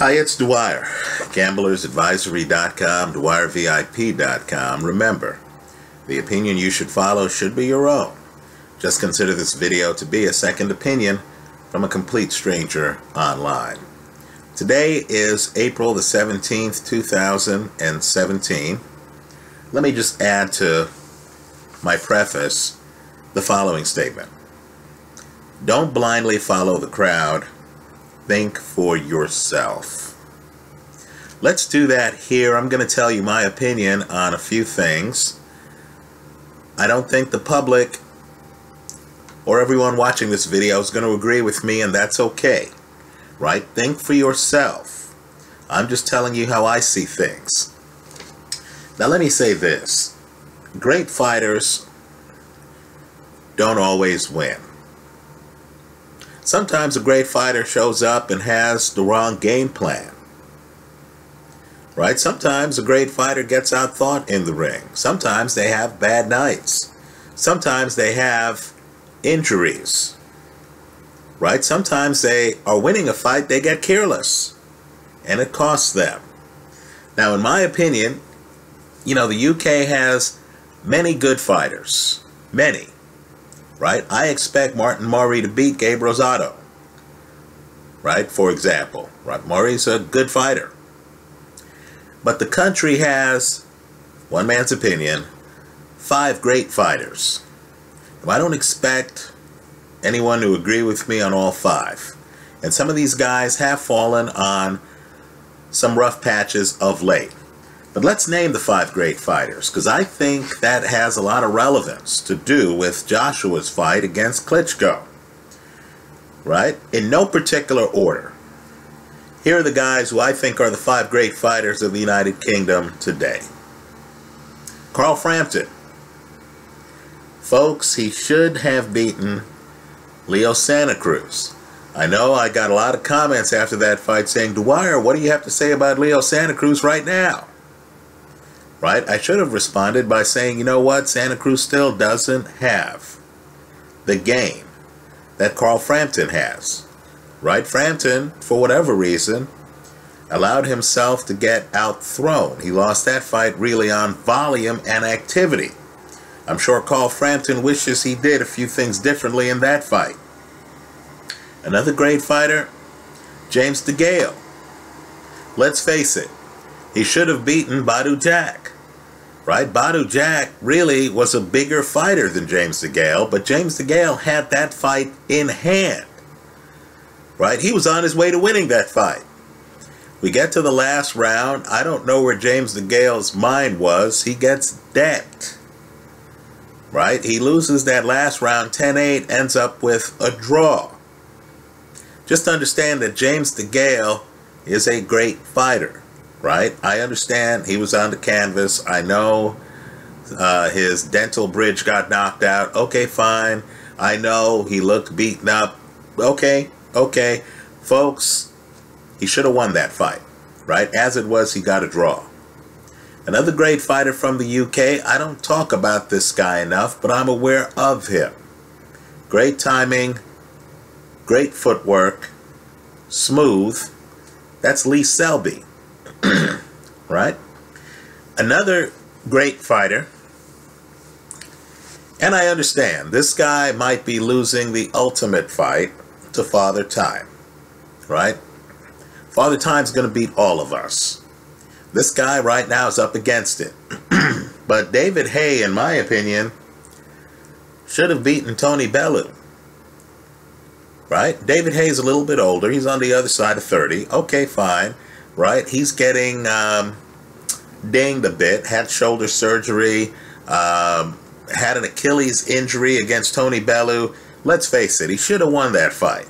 Hi, it's Dwyer, gamblersadvisory.com, dwyervip.com. Remember, the opinion you should follow should be your own. Just consider this video to be a second opinion from a complete stranger online. Today is April the 17th, 2017. Let me just add to my preface the following statement. Don't blindly follow the crowd. Think for yourself. Let's do that here. I'm going to tell you my opinion on a few things. I don't think the public or everyone watching this video is going to agree with me, and that's okay. Right? Think for yourself. I'm just telling you how I see things. Now let me say this. Great fighters don't always win. Sometimes a great fighter shows up and has the wrong game plan. Right? Sometimes a great fighter gets outthought in the ring. Sometimes they have bad nights. Sometimes they have injuries. Right? Sometimes they are winning a fight, they get careless, and it costs them. Now, in my opinion, you know, the UK has many good fighters. Many. Right? I expect Martin Murray to beat Gabe Rosado. Right? For example. Right? Murray's a good fighter. But the country has, one man's opinion, 5 great fighters. Now, I don't expect anyone to agree with me on all 5. And some of these guys have fallen on some rough patches of late. But let's name the 5 great fighters, because I think that has a lot of relevance to do with Joshua's fight against Klitschko. Right? In no particular order. Here are the guys who I think are the 5 great fighters of the United Kingdom today. Carl Frampton. Folks, he should have beaten Leo Santa Cruz. I know I got a lot of comments after that fight saying, Dwyer, what do you have to say about Leo Santa Cruz right now? Right? I should have responded by saying, you know what? Santa Cruz still doesn't have the game that Carl Frampton has. Right? Frampton, for whatever reason, allowed himself to get outthrown. He lost that fight really on volume and activity. I'm sure Carl Frampton wishes he did a few things differently in that fight. Another great fighter, James DeGale. Let's face it, he should have beaten Badou Jack. Right? Badou Jack really was a bigger fighter than James DeGale, but James DeGale had that fight in hand. Right? He was on his way to winning that fight. We get to the last round. I don't know where James DeGale's mind was. He gets decked. Right? He loses that last round 10-8, ends up with a draw. Just understand that James DeGale is a great fighter. Right? I understand he was on the canvas. I know his dental bridge got knocked out. Okay, fine. I know he looked beaten up. Okay. Folks, he should have won that fight. Right? As it was, he got a draw. Another great fighter from the UK. I don't talk about this guy enough, but I'm aware of him. Great timing. Great footwork. Smooth. That's Lee Selby. Right? Another great fighter, and I understand this guy might be losing the ultimate fight to Father Time. Right? Father Time's going to beat all of us. This guy right now is up against it. But David Haye, in my opinion, should have beaten Tony Bellew. Right? David Haye's a little bit older. He's on the other side of 30. Okay, fine. Right? He's getting dinged a bit, had shoulder surgery, had an Achilles injury against Tony Bellew. Let's face it, he should have won that fight.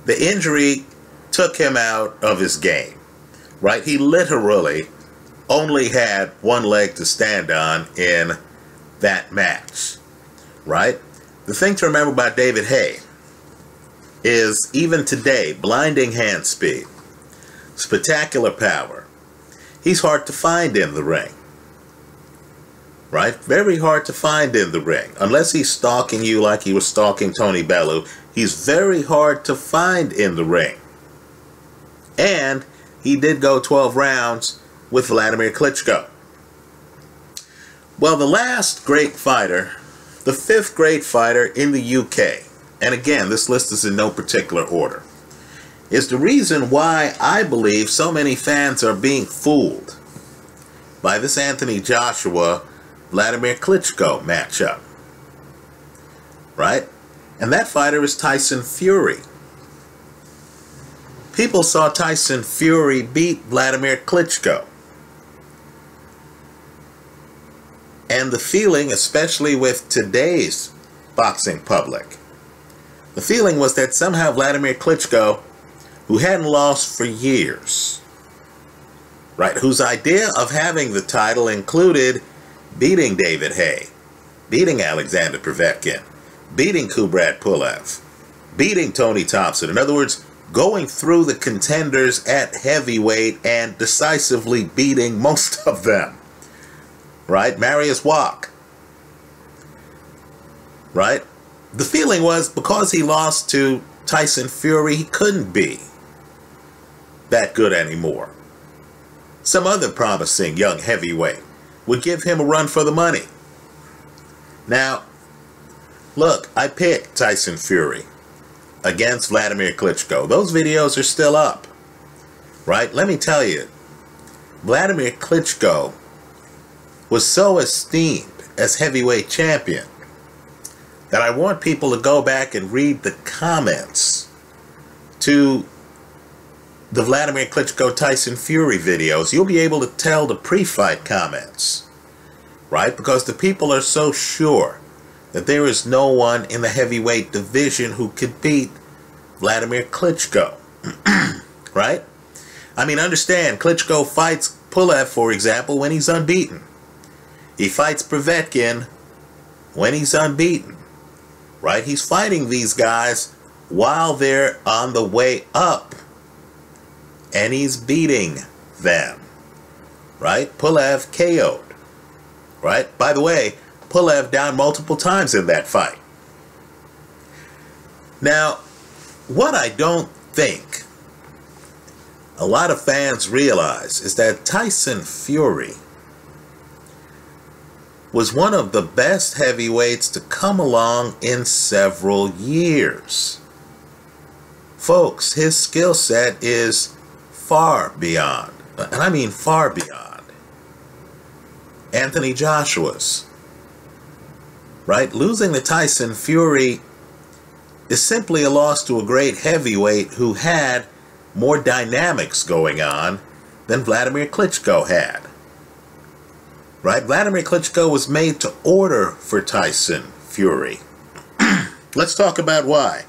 The injury took him out of his game. Right? He literally only had one leg to stand on in that match. Right? The thing to remember about David Haye is, even today, blinding hand speed, spectacular power. He's hard to find in the ring. Right? Very hard to find in the ring. Unless he's stalking you like he was stalking Tony Bellew, he's very hard to find in the ring. And he did go 12 rounds with Vladimir Klitschko. Well, the last great fighter, the fifth great fighter in the UK, and again, this list is in no particular order, is the reason why I believe so many fans are being fooled by this Anthony Joshua-Vladimir Klitschko matchup. Right? And that fighter is Tyson Fury. People saw Tyson Fury beat Vladimir Klitschko. And the feeling, especially with today's boxing public, the feeling was that somehow Vladimir Klitschko, who hadn't lost for years, right, whose idea of having the title included beating David Haye, beating Alexander Povetkin, beating Kubrat Pulev, beating Tony Thompson. In other words, going through the contenders at heavyweight and decisively beating most of them. Right? Marius Wack. Right? The feeling was because he lost to Tyson Fury, he couldn't be that good anymore. Some other promising young heavyweight would give him a run for the money. Now, look, I picked Tyson Fury against Vladimir Klitschko. Those videos are still up. Right? Let me tell you, Vladimir Klitschko was so esteemed as heavyweight champion that I want people to go back and read the comments to the Vladimir Klitschko Tyson Fury videos. You'll be able to tell the pre-fight comments, right? Because the people are so sure that there is no one in the heavyweight division who could beat Vladimir Klitschko, right? I mean, understand, Klitschko fights Pulev, for example, when he's unbeaten. He fights Povetkin when he's unbeaten, right? He's fighting these guys while they're on the way up, and he's beating them, right? Pulev KO'd, right? By the way, Pulev down multiple times in that fight. Now, what I don't think a lot of fans realize is that Tyson Fury was one of the best heavyweights to come along in several years. Folks, his skill set is far beyond, and I mean far beyond, Anthony Joshua's. Right? Losing to Tyson Fury is simply a loss to a great heavyweight who had more dynamics going on than Vladimir Klitschko had. Right? Vladimir Klitschko was made to order for Tyson Fury. Let's talk about why.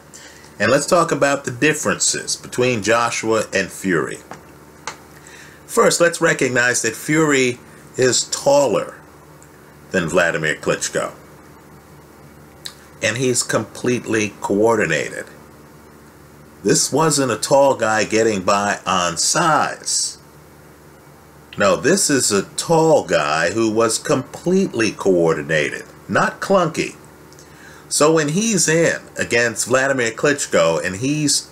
And let's talk about the differences between Joshua and Fury. First, let's recognize that Fury is taller than Vladimir Klitschko. And he's completely coordinated. This wasn't a tall guy getting by on size. No, this is a tall guy who was completely coordinated, not clunky. So when he's in against Vladimir Klitschko and he's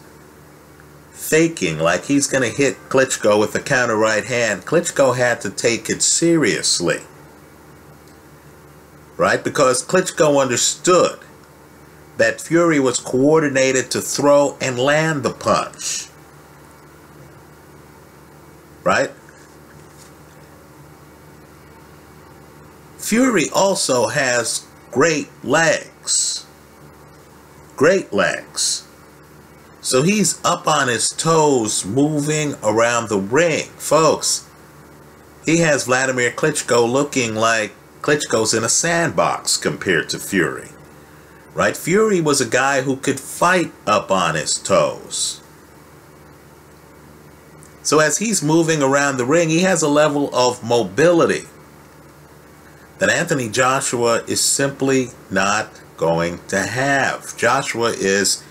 faking like he's going to hit Klitschko with the counter right hand, Klitschko had to take it seriously. Right? Because Klitschko understood that Fury was coordinated to throw and land the punch. Right? Fury also has great legs. Great legs. So he's up on his toes moving around the ring. Folks, he has Vladimir Klitschko looking like Klitschko's in a sandbox compared to Fury. Right? Fury was a guy who could fight up on his toes. So as he's moving around the ring, he has a level of mobility that Anthony Joshua is simply not going to have. Joshua is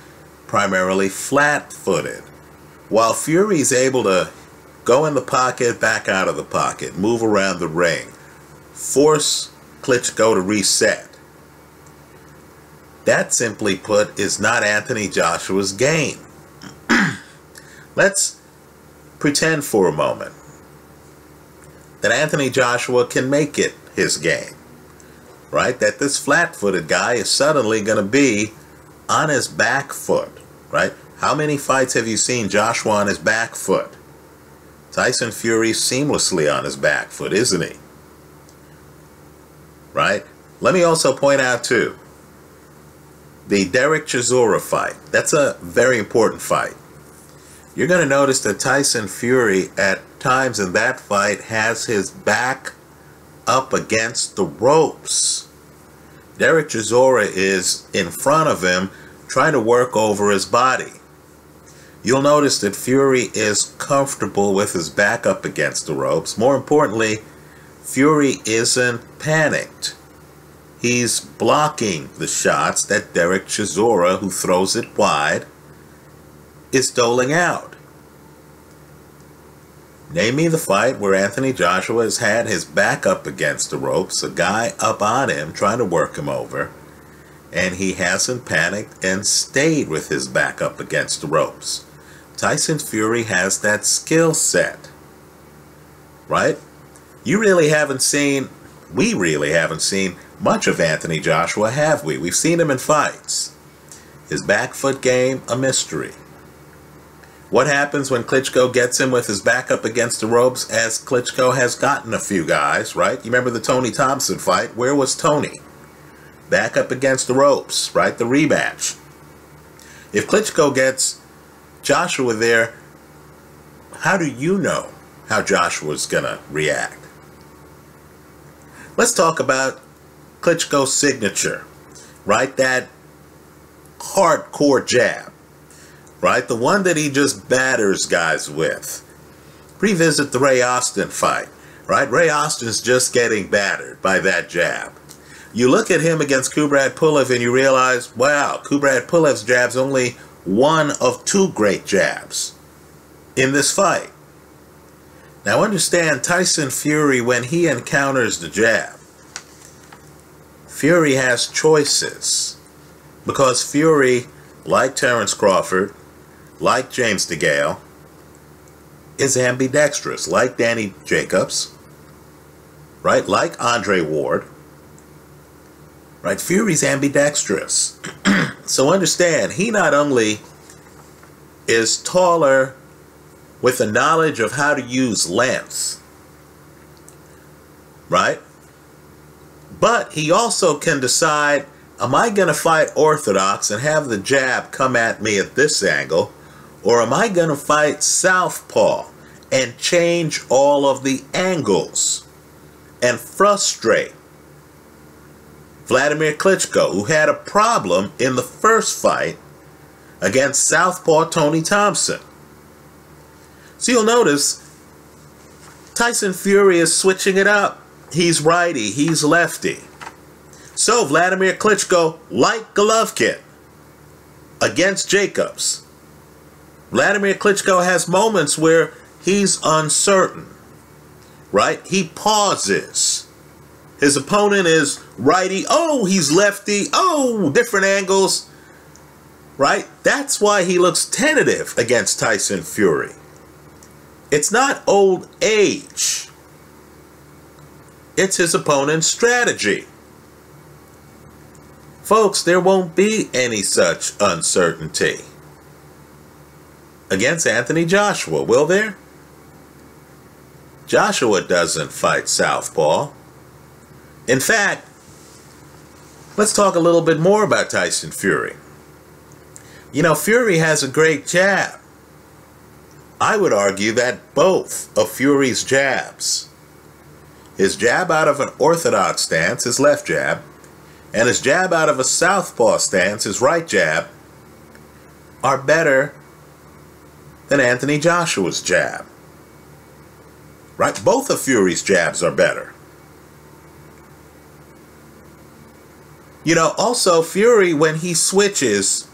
primarily flat-footed, while Fury is able to go in the pocket, back out of the pocket, move around the ring, force Klitschko to reset. That, simply put, is not Anthony Joshua's game. Let's pretend for a moment that Anthony Joshua can make it his game, right? That this flat-footed guy is suddenly going to be on his back foot, right? How many fights have you seen Joshua on his back foot? Tyson Fury seamlessly on his back foot, isn't he? Right? Let me also point out, too, the Derek Chisora fight. That's a very important fight. You're going to notice that Tyson Fury, at times in that fight, has his back up against the ropes. Derek Chisora is in front of him, trying to work over his body. You'll notice that Fury is comfortable with his back up against the ropes. More importantly, Fury isn't panicked. He's blocking the shots that Derek Chisora, who throws it wide, is doling out. Name me the fight where Anthony Joshua has had his back up against the ropes, a guy up on him trying to work him over, and he hasn't panicked and stayed with his back up against the ropes. Tyson Fury has that skill set, right? We really haven't seen much of Anthony Joshua, have we? We've seen him in fights. His back foot game, a mystery. What happens when Klitschko gets him with his back up against the ropes, as Klitschko has gotten a few guys, right? You remember the Tony Thompson fight? Where was Tony? Back up against the ropes, right? The rematch. If Klitschko gets Joshua there, how do you know how Joshua's gonna react? Let's talk about Klitschko's signature, right? That hardcore jab, right? The one that he just batters guys with. Revisit the Ray Austin fight, right? Ray Austin's just getting battered by that jab. You look at him against Kubrat Pulev and you realize, wow, Kubrat Pulev's jab's only one of two great jabs in this fight. Now understand, Tyson Fury, when he encounters the jab, Fury has choices, because Fury, like Terence Crawford, like James DeGale, is ambidextrous, like Danny Jacobs, right? Like Andre Ward, right? Fury's ambidextrous. So understand, he not only is taller with the knowledge of how to use length, right? But he also can decide, am I going to fight orthodox and have the jab come at me at this angle, or am I going to fight southpaw and change all of the angles and frustrate Vladimir Klitschko, who had a problem in the first fight against southpaw Tony Thompson? So you'll notice Tyson Fury is switching it up. He's righty, he's lefty. So Vladimir Klitschko, like Golovkin against Jacobs, Vladimir Klitschko has moments where he's uncertain, right? He pauses. His opponent is righty. Oh, he's lefty. Oh, different angles, right? That's why he looks tentative against Tyson Fury. It's not old age. It's his opponent's strategy. Folks, there won't be any such uncertainty against Anthony Joshua, will there? Joshua doesn't fight southpaw. In fact, let's talk a little bit more about Tyson Fury. You know, Fury has a great jab. I would argue that both of Fury's jabs, his jab out of an orthodox stance, his left jab, and his jab out of a southpaw stance, his right jab, are better than Anthony Joshua's jab. Right? Both of Fury's jabs are better. You know, also Fury, when he switches,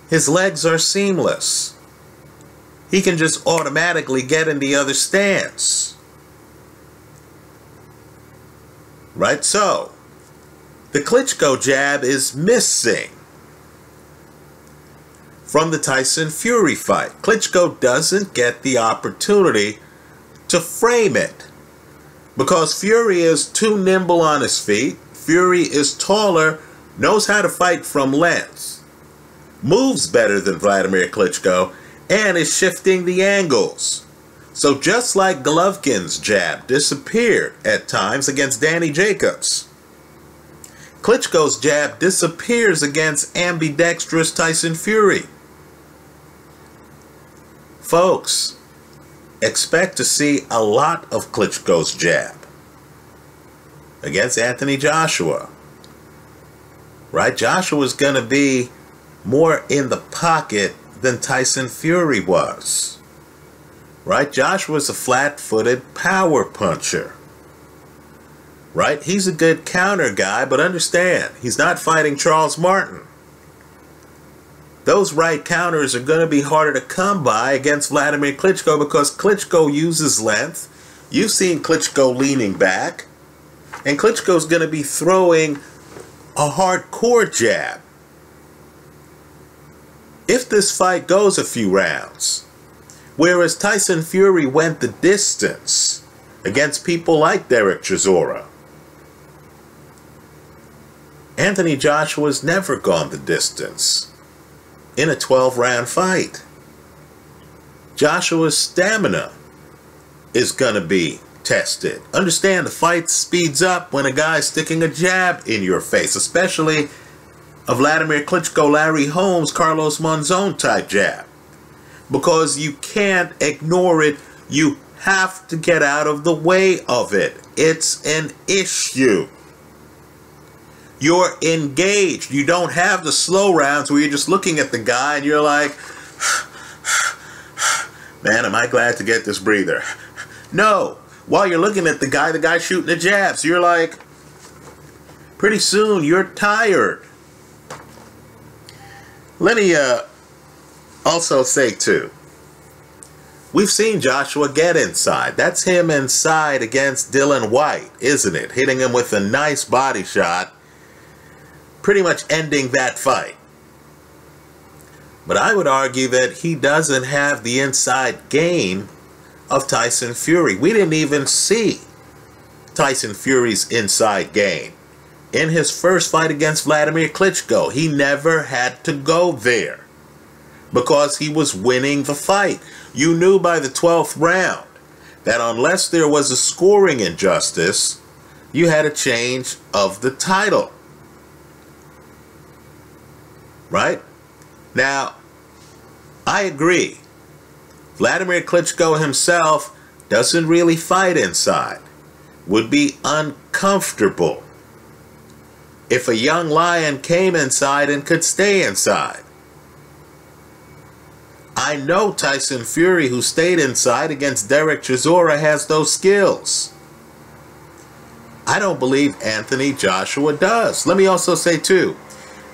his legs are seamless. He can just automatically get in the other stance. Right? So, the Klitschko jab is missing. from the Tyson Fury fight. Klitschko doesn't get the opportunity to frame it because Fury is too nimble on his feet. Fury is taller, knows how to fight from length, moves better than Vladimir Klitschko, and is shifting the angles. So just like Golovkin's jab disappeared at times against Danny Jacobs, Klitschko's jab disappears against ambidextrous Tyson Fury. Folks, expect to see a lot of Klitschko's jab against Anthony Joshua. Right? Joshua's going to be more in the pocket than Tyson Fury was. Right? Joshua's a flat-footed power puncher. Right? He's a good counter guy, but understand, he's not fighting Charles Martin. Those right counters are going to be harder to come by against Vladimir Klitschko because Klitschko uses length. You've seen Klitschko leaning back. And Klitschko's going to be throwing a hardcore jab. If this fight goes a few rounds, whereas Tyson Fury went the distance against people like Derek Chisora, Anthony Joshua's never gone the distance in a 12-round fight. Joshua's stamina is going to be tested. Understand, the fight speeds up when a guy's sticking a jab in your face, especially a Vladimir Klitschko, Larry Holmes, Carlos Monzon type jab, because you can't ignore it. You have to get out of the way of it. It's an issue. You're engaged. You don't have the slow rounds where you're just looking at the guy and you're like, man, am I glad to get this breather. No. While you're looking at the guy's shooting the jabs. You're like, pretty soon you're tired. Let me also say, too, we've seen Joshua get inside. That's him inside against Dillian Whyte, isn't it? Hitting him with a nice body shot, pretty much ending that fight. But I would argue that he doesn't have the inside game of Tyson Fury. We didn't even see Tyson Fury's inside game in his first fight against Vladimir Klitschko. He never had to go there because he was winning the fight. You knew by the 12th round that unless there was a scoring injustice, you had a change of the title. Right? Now, I agree. Vladimir Klitschko himself doesn't really fight inside. Would be uncomfortable if a young lion came inside and could stay inside. I know Tyson Fury, who stayed inside against Derek Chisora, has those skills. I don't believe Anthony Joshua does. Let me also say, too,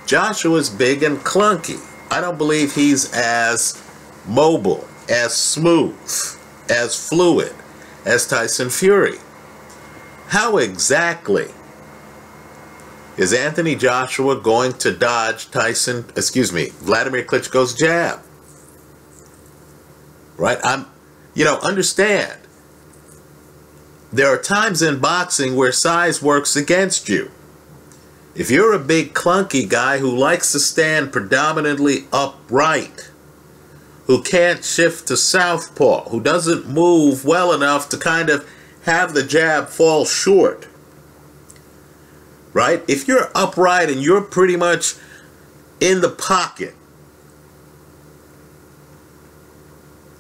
Joshua's big and clunky. I don't believe he's as mobile, as smooth, as fluid as Tyson Fury. How exactly is Anthony Joshua going to dodge Vladimir Klitschko's jab? Right? Understand, there are times in boxing where size works against you. If you're a big clunky guy who likes to stand predominantly upright, who can't shift to southpaw, who doesn't move well enough to kind of have the jab fall short, right? If you're upright and you're pretty much in the pocket,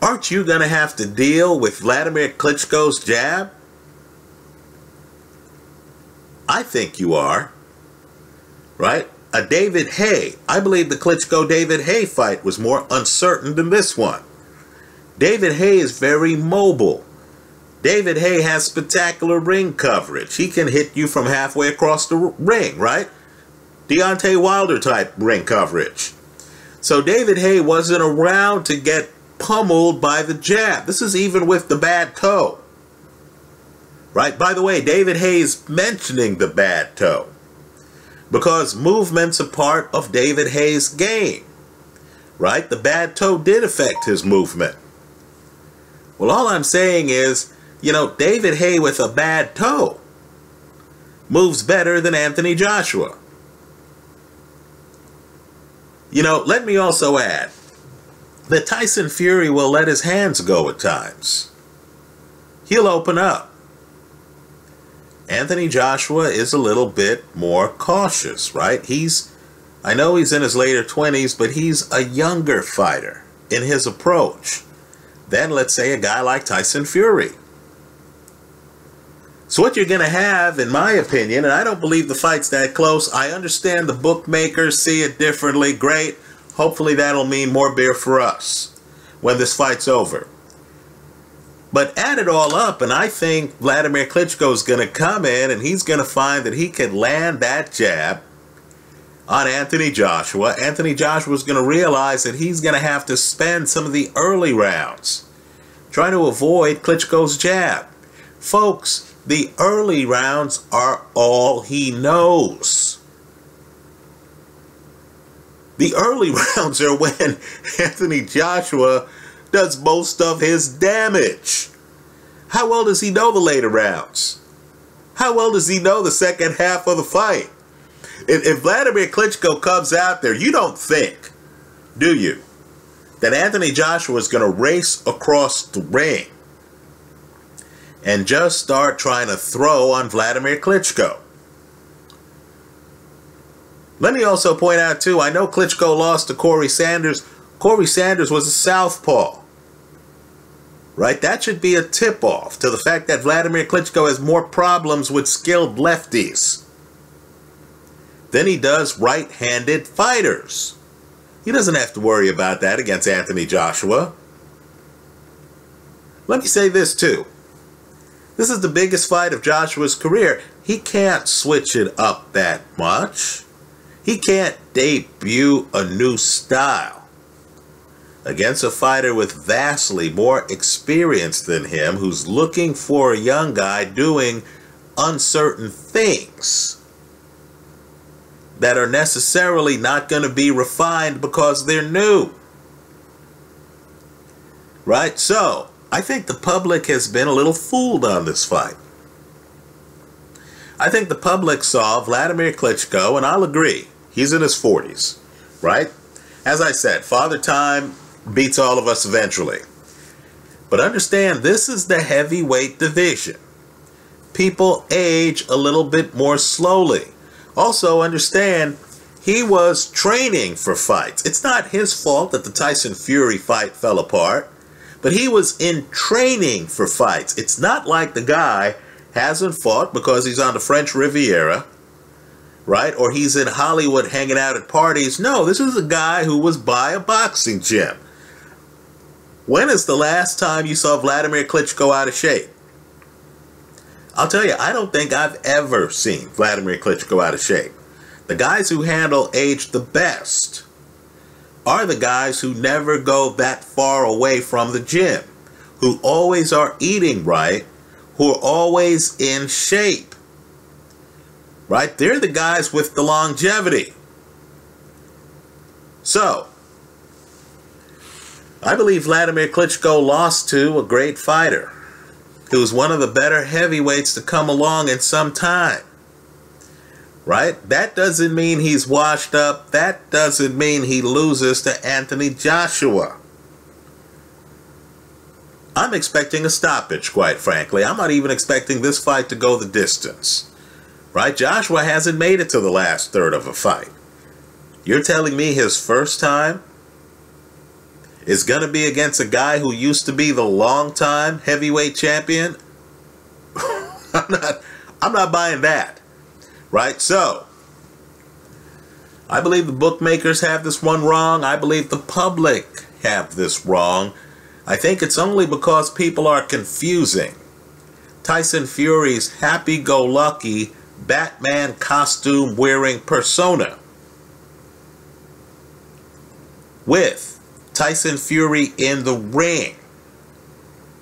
aren't you going to have to deal with Vladimir Klitschko's jab? I think you are. Right? A David Haye. I believe the Klitschko-David Haye fight was more uncertain than this one. David Haye is very mobile. David Haye has spectacular ring coverage. He can hit you from halfway across the ring, right? Deontay Wilder type ring coverage. So David Haye wasn't around to get pummeled by the jab. This is even with the bad toe. Right? By the way, David Haye's mentioning the bad toe, because movement's a part of David Haye's game. right? The bad toe did affect his movement. Well, all I'm saying is, David Haye with a bad toe moves better than Anthony Joshua. Let me also add that Tyson Fury will let his hands go at times. He'll open up. Anthony Joshua is a little bit more cautious, right? I know he's in his later 20s, but he's a younger fighter in his approach than, let's say, a guy like Tyson Fury. So what you're going to have, in my opinion, and I don't believe the fight's that close. I understand the bookmakers see it differently. Great. Hopefully that'll mean more beer for us when this fight's over. But add it all up, and I think Vladimir Klitschko is going to come in and he's going to find that he can land that jab on Anthony Joshua. Anthony Joshua is going to realize that he's going to have to spend some of the early rounds trying to avoid Klitschko's jab. Folks, the early rounds are all he knows. The early rounds are when Anthony Joshua does most of his damage. How well does he know the later rounds? How well does he know the second half of the fight? If Vladimir Klitschko comes out there, you don't think, do you, that Anthony Joshua is going to race across the ring and just start trying to throw on Vladimir Klitschko? Let me also point out, too, I know Klitschko lost to Corey Sanders. Corey Sanders was a southpaw, right? That should be a tip-off to the fact that Vladimir Klitschko has more problems with skilled lefties than he does right-handed fighters. He doesn't have to worry about that against Anthony Joshua. Let me say this, too. This is the biggest fight of Joshua's career. He can't switch it up that much. He can't debut a new style against a fighter with vastly more experience than him, who's looking for a young guy doing uncertain things that are necessarily not going to be refined because they're new. Right? So, I think the public has been a little fooled on this fight. I think the public saw Vladimir Klitschko, and I'll agree, he's in his 40s, right? As I said, Father Time beats all of us eventually. But understand, this is the heavyweight division. People age a little bit more slowly. Also understand, he was training for fights. It's not his fault that the Tyson Fury fight fell apart, but he was in training for fights. It's not like the guy hasn't fought because he's on the French Riviera, right? Or he's in Hollywood hanging out at parties. No, this is a guy who was by a boxing gym. When is the last time you saw Vladimir Klitschko out of shape? I'll tell you, I don't think I've ever seen Vladimir Klitschko out of shape. The guys who handle age the best are the guys who never go that far away from the gym, who always are eating right, who are always in shape. Right? They're the guys with the longevity. So, I believe Vladimir Klitschko lost to a great fighter who was one of the better heavyweights to come along in some time. Right? That doesn't mean he's washed up. That doesn't mean he loses to Anthony Joshua. I'm expecting a stoppage, quite frankly. I'm not even expecting this fight to go the distance. Right? Joshua hasn't made it to the last third of a fight. You're telling me his first time is going to be against a guy who used to be the long-time heavyweight champion? I'm not buying that. Right? So, I believe the bookmakers have this one wrong. I believe the public have this wrong. I think it's only because people are confusing Tyson Fury's happy-go-lucky Batman costume-wearing persona with Tyson Fury in the ring,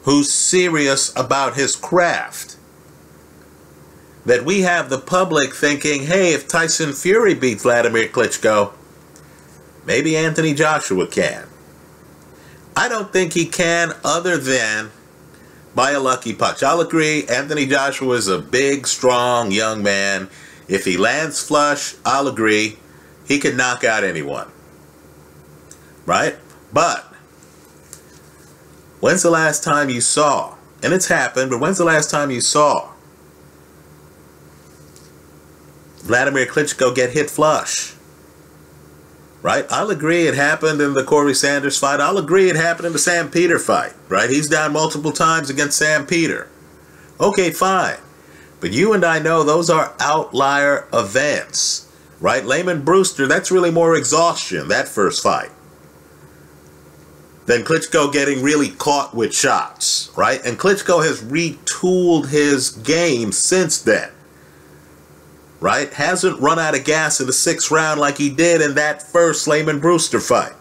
who's serious about his craft. That we have the public thinking, hey, if Tyson Fury beats Vladimir Klitschko, Maybe Anthony Joshua can. I don't think he can, other than by a lucky punch. I'll agree, Anthony Joshua is a big, strong young man. If he lands flush, I'll agree, he can knock out anyone. Right? But when's the last time you saw, and it's happened, but when's the last time you saw Vladimir Klitschko get hit flush? Right? I'll agree it happened in the Corey Sanders fight. I'll agree it happened in the Sam Peter fight. Right? He's down multiple times against Sam Peter. Okay, fine. But you and I know those are outlier events. Right? Layman Brewster, that's really more exhaustion, that first fight, than Klitschko getting really caught with shots. Right? And Klitschko has retooled his game since then. Right? Hasn't run out of gas in the 6th round like he did in that first Layman Brewster fight.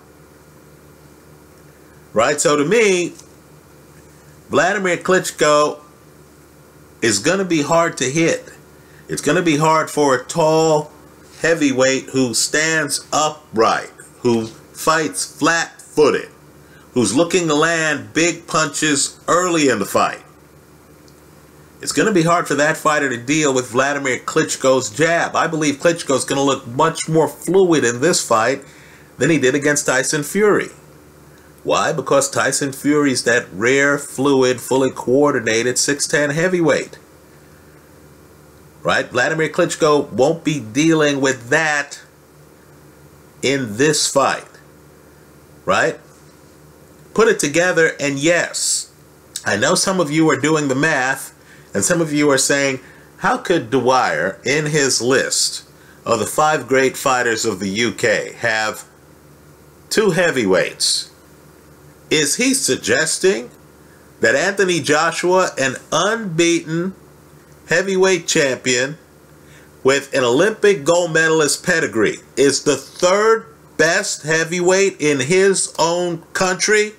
Right? So to me, Vladimir Klitschko is going to be hard to hit. It's going to be hard for a tall heavyweight who stands upright, who fights flat-footed, who's looking to land big punches early in the fight. It's going to be hard for that fighter to deal with Vladimir Klitschko's jab. I believe Klitschko's going to look much more fluid in this fight than he did against Tyson Fury. Why? Because Tyson Fury's that rare, fluid, fully coordinated 6'10" heavyweight. Right? Vladimir Klitschko won't be dealing with that in this fight. Right? Put it together, and yes, I know some of you are doing the math. And some of you are saying, how could Dwyer, in his list of the 5 great fighters of the UK, have 2 heavyweights? Is he suggesting that Anthony Joshua, an unbeaten heavyweight champion with an Olympic gold medalist pedigree, is the 3rd best heavyweight in his own country?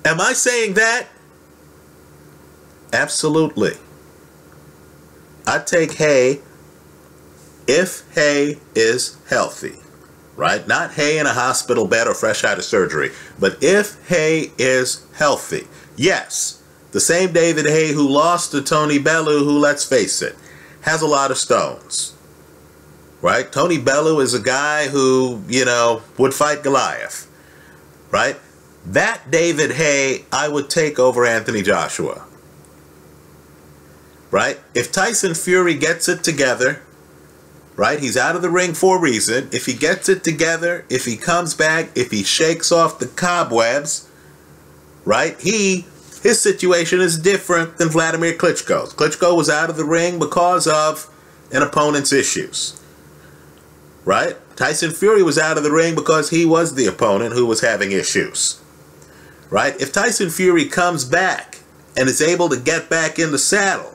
Am I saying that? Absolutely. I take Hay if Hay is healthy, right? Not Hay in a hospital bed or fresh out of surgery, but if Hay is healthy. Yes, the same David Hay who lost to Tony Bellew, who, let's face it, has a lot of stones, right? Tony Bellew is a guy who, you know, would fight Goliath, right? That David Hay I would take over Anthony Joshua. Right? If Tyson Fury gets it together, right? He's out of the ring for a reason. If he gets it together, if he comes back, if he shakes off the cobwebs, right? His situation is different than Vladimir Klitschko's. Klitschko was out of the ring because of an opponent's issues. Right? Tyson Fury was out of the ring because he was the opponent who was having issues. Right? If Tyson Fury comes back and is able to get back in the saddle,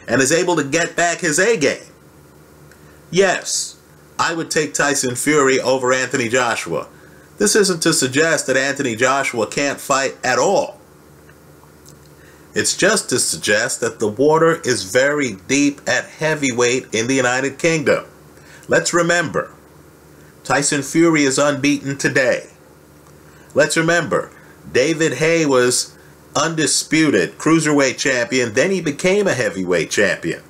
and is able to get back his A game, yes, I would take Tyson Fury over Anthony Joshua. This isn't to suggest that Anthony Joshua can't fight at all. It's just to suggest that the water is very deep at heavyweight in the United Kingdom. Let's remember, Tyson Fury is unbeaten today. Let's remember, David Hay was undisputed cruiserweight champion, then he became a heavyweight champion.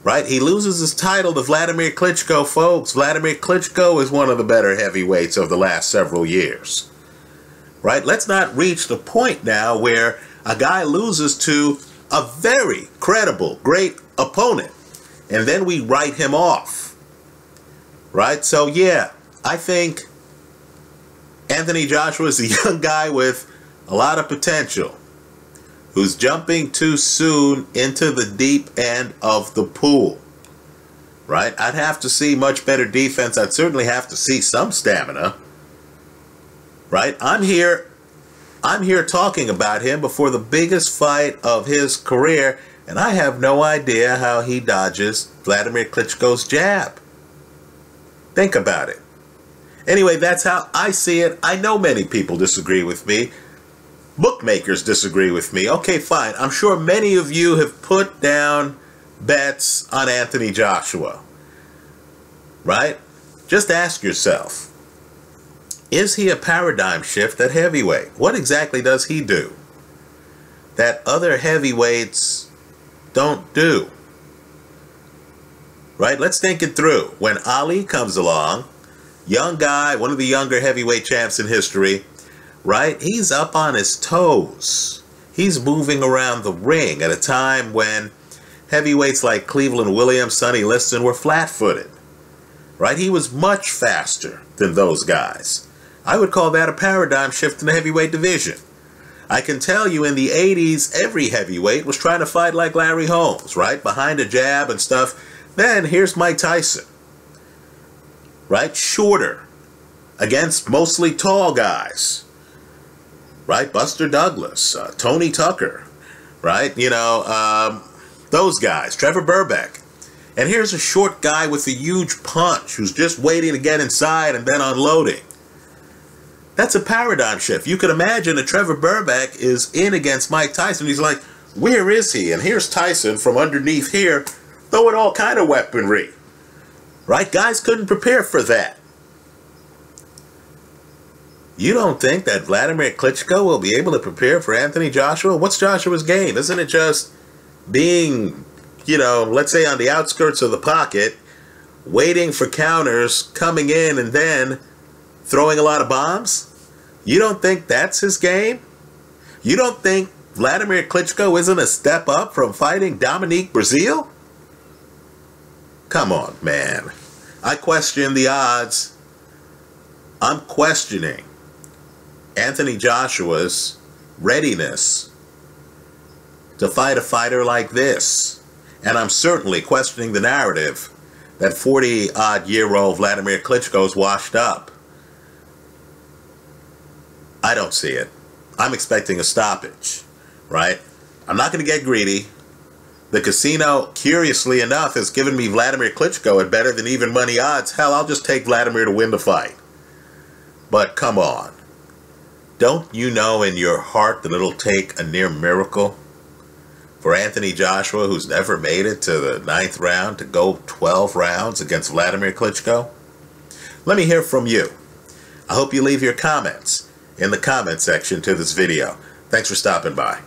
Right? He loses his title to Vladimir Klitschko, folks. Vladimir Klitschko is one of the better heavyweights of the last several years. Right? Let's not reach the point now where a guy loses to a very credible, great opponent, and then we write him off. Right? So yeah, I think Anthony Joshua is a young guy with a lot of potential, who's jumping too soon into the deep end of the pool. Right? I'd have to see much better defense. I'd certainly have to see some stamina. Right? I'm here talking about him before the biggest fight of his career, and I have no idea how he dodges Vladimir Klitschko's jab. Think about it. Anyway, that's how I see it. I know many people disagree with me. Bookmakers disagree with me. Okay, fine. I'm sure many of you have put down bets on Anthony Joshua. Right? Just ask yourself, is he a paradigm shift at heavyweight? What exactly does he do that other heavyweights don't do? Right? Let's think it through. When Ali comes along, young guy, one of the younger heavyweight champs in history, right? He's up on his toes. He's moving around the ring at a time when heavyweights like Cleveland Williams, Sonny Liston were flat-footed. Right? He was much faster than those guys. I would call that a paradigm shift in the heavyweight division. I can tell you in the 80s, every heavyweight was trying to fight like Larry Holmes, right? Behind a jab and stuff. Then here's Mike Tyson, right? Shorter, against mostly tall guys, right? Buster Douglas, Tony Tucker, right? You know, those guys, Trevor Burbeck. And here's a short guy with a huge punch who's just waiting to get inside and then unloading. That's a paradigm shift. You could imagine that Trevor Burbeck is in against Mike Tyson. He's like, where is he? And here's Tyson from underneath here, throwing all kind of weaponry. Right? Guys couldn't prepare for that. You don't think that Vladimir Klitschko will be able to prepare for Anthony Joshua? What's Joshua's game? Isn't it just being, you know, let's say on the outskirts of the pocket, waiting for counters, coming in, and then throwing a lot of bombs? You don't think that's his game? You don't think Vladimir Klitschko isn't a step up from fighting Dominique Breazeale? Come on, man. I question the odds. I'm questioning Anthony Joshua's readiness to fight a fighter like this. And I'm certainly questioning the narrative that 40-odd-year-old Vladimir Klitschko's washed up. I don't see it. I'm expecting a stoppage, right? I'm not going to get greedy. The casino, curiously enough, has given me Vladimir Klitschko at better than even money odds. Hell, I'll just take Vladimir to win the fight. But come on. Don't you know in your heart that it'll take a near miracle for Anthony Joshua, who's never made it to the 9th round, to go 12 rounds against Vladimir Klitschko? Let me hear from you. I hope you leave your comments in the comment section to this video. Thanks for stopping by.